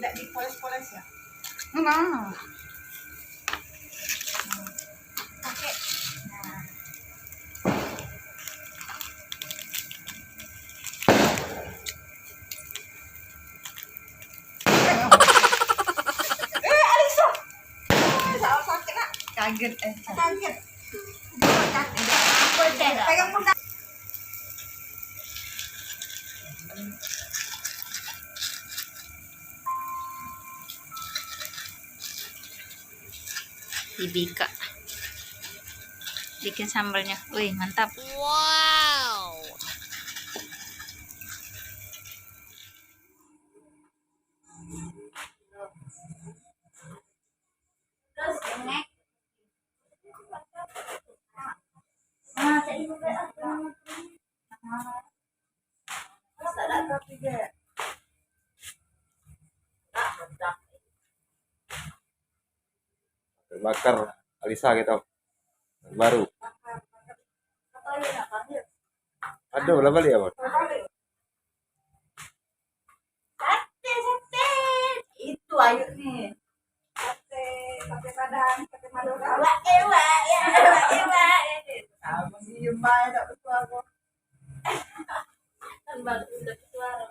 Tidak dipoles-poles ya? Enggak. Pakai. Nah. Alisa. Salah sakit nak. Kaget Kaget. Pegang pundak. Bika bikin sambalnya, wih mantap. Wow. Bakar Alisa gitu baru aduh lah balik apa Sate itu ayo nih sate padang sate madura ewa kamu diem aja tak bersuara kan baru udah bersuara.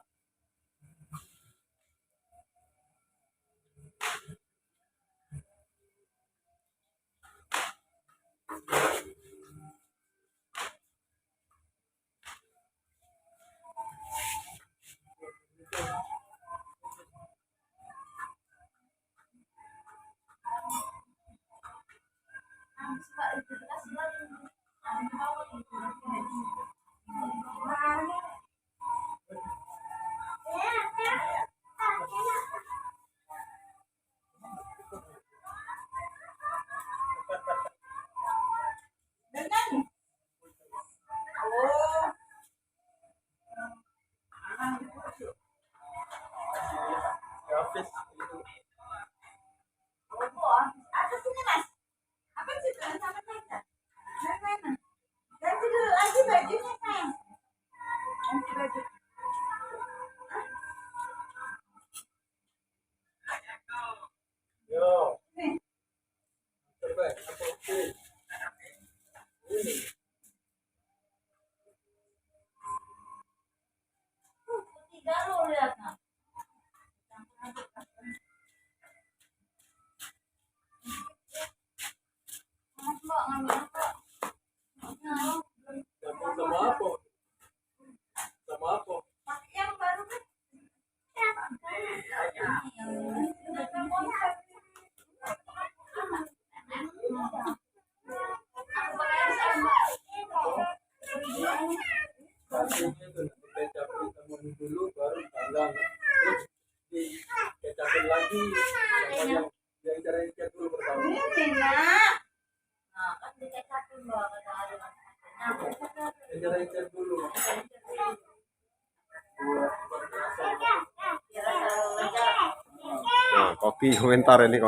nah, koki komentar ini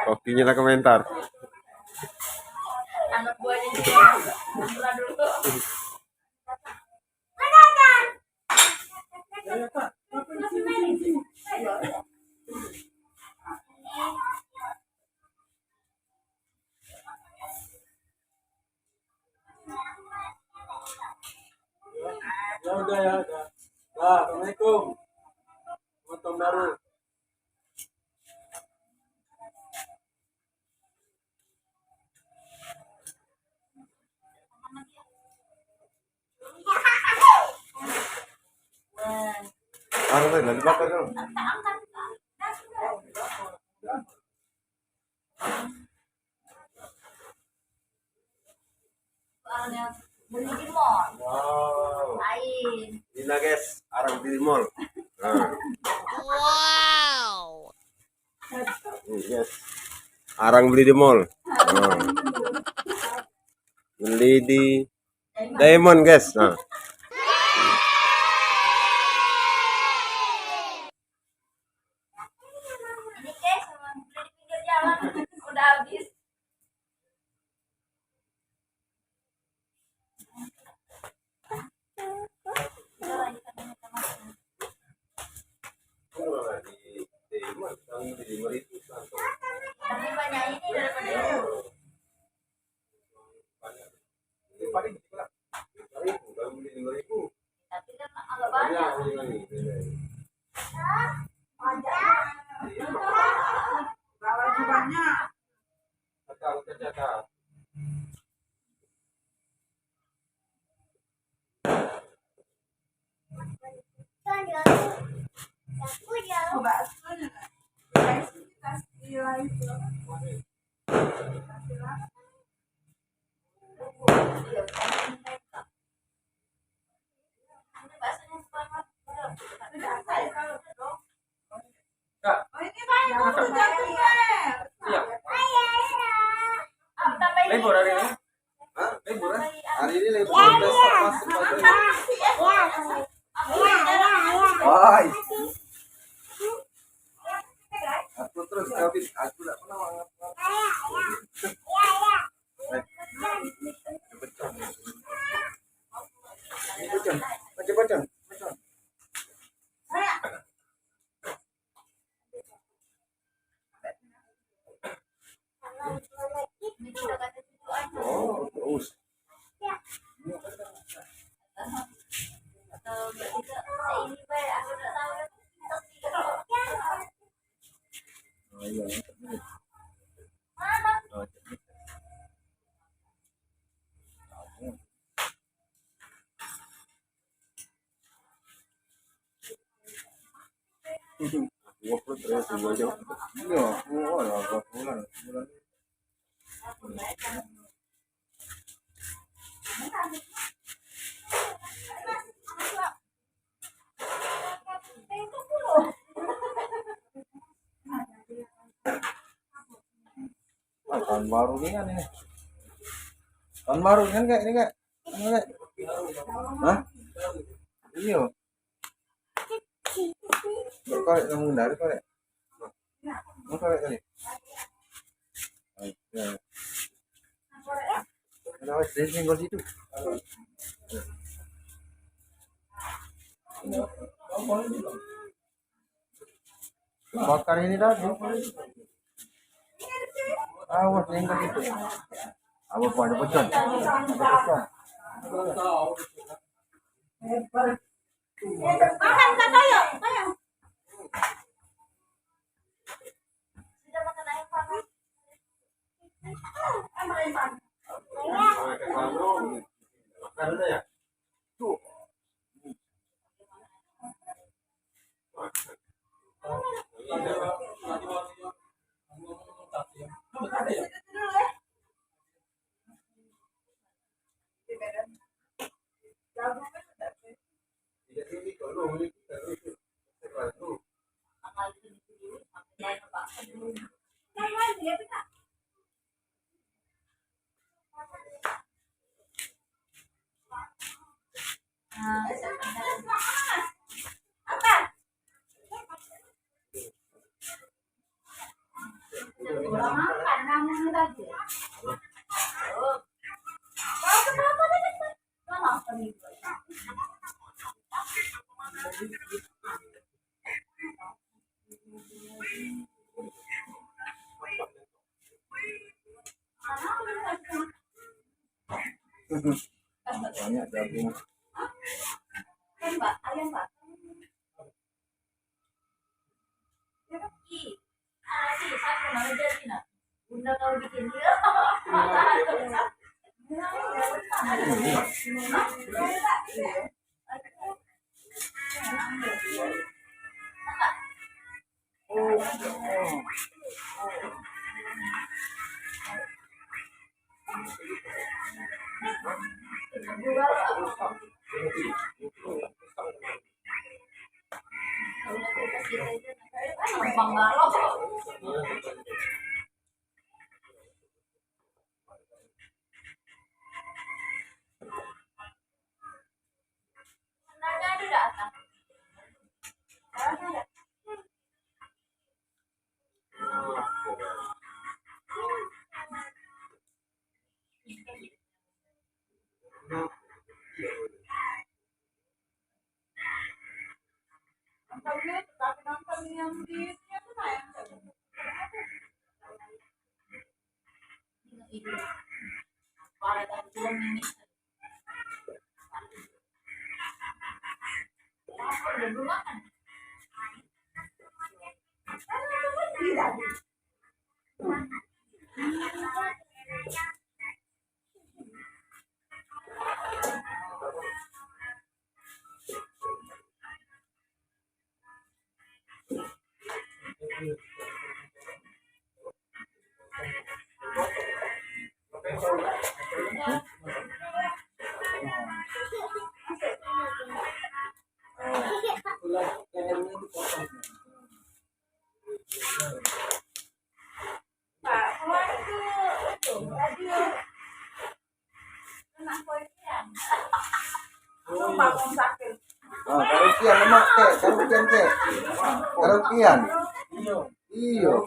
kokinya lah komentar Anak buahnya juga dulu. Ya udah ya udah. Assalamualaikum. Tahun baru. harus lagi dibakar kan Beli di mall. wow Lain. ini guys arang di mall nah. Wow. Yes arang beli di mall nah. Beli di Diamond guys nah Ini guys, beli di pinggir jalan udah habis. Tapi banyak ini daripada itu. Tapi kan agak banyak. Bawahnya banyak. Oh, baksonya nggak? Kasih lagi. Kasih lagi. Kak, Oh, ini banyak tuh jantungnya. iya. Tambahin Libur hari ini? Libur kan? Hari ini libur besok masuk pagi. Woi. Aku terus habis aku tidak pernah ngapa. Macam-macam. Oh, terus. Oh, iya. Gua perlu terus gua jauh. Iya, gua ada bulan. Tahun baru ini kan ini. Tahun baru kan kayak ini kayak. Ini kayak. Hah? Iya. Korek kamu dari korek. Mau korek kali. Oke. Kenapa sih singgol situ? Bakar ini tadi. Awas singgol itu. Apa pun ada pecah. Makan kak ayo. Sudah makan ayam panas. Ayam panas. Makan namun tadi. Kau kenapa tadi? Lama kami. Banyak jagung. Kan Mbak, ayam Mbak. Satu nama jadi nak. Bunda kau bikin dia. Bangalo. Sebenarnya ada datang. Ada. Pak, keluar itu radio. Kena koikian. Sumpah mau sakit. Ah, karaokean lemak kek, karaokean kek. Karaokean. Iyo.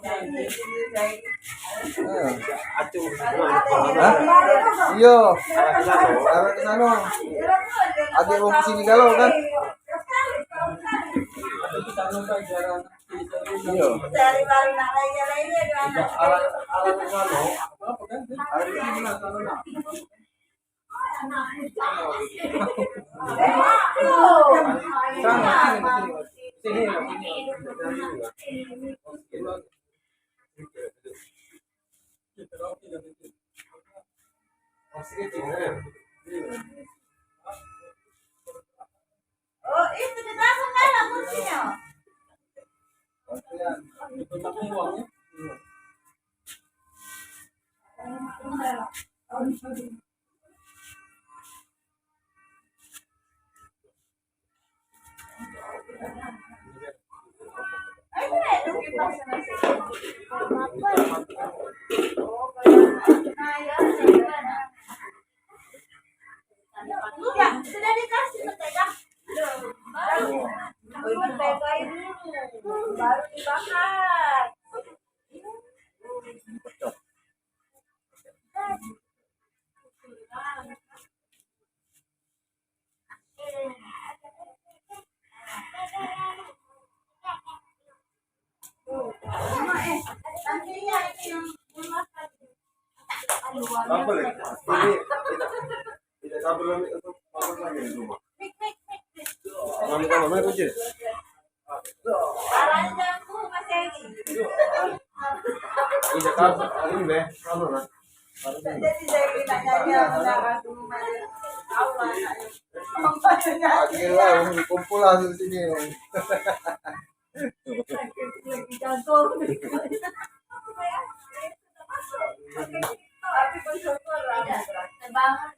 Acuh. Hah? Iyo. Arah ke sana. Ada mau kesini galau kan? Iyo. Dari baru nak lagi kan. Alat ngano, apa kan? Ada di sini lah sana. Sini. Oh, itu di dalam kan lah kuncinya. Ya, sudah dikasih mentega. Mentega ini baru dibakar. Nantinya ini yang makan. Apa lagi? Ini tidak kabel lagi untuk apa lagi di rumah? Mik, mik, mik, mik. Mana kunci? Arahnya aku masih lagi. Tidak kabel. Ini be, kabel lah. Jadi saya minta nyanyi menara rumah dia. Tahu lah anaknya. Akhirnya kumpul lah di sini. Lagi jago. Tapi bersyukur lah. Terbangun.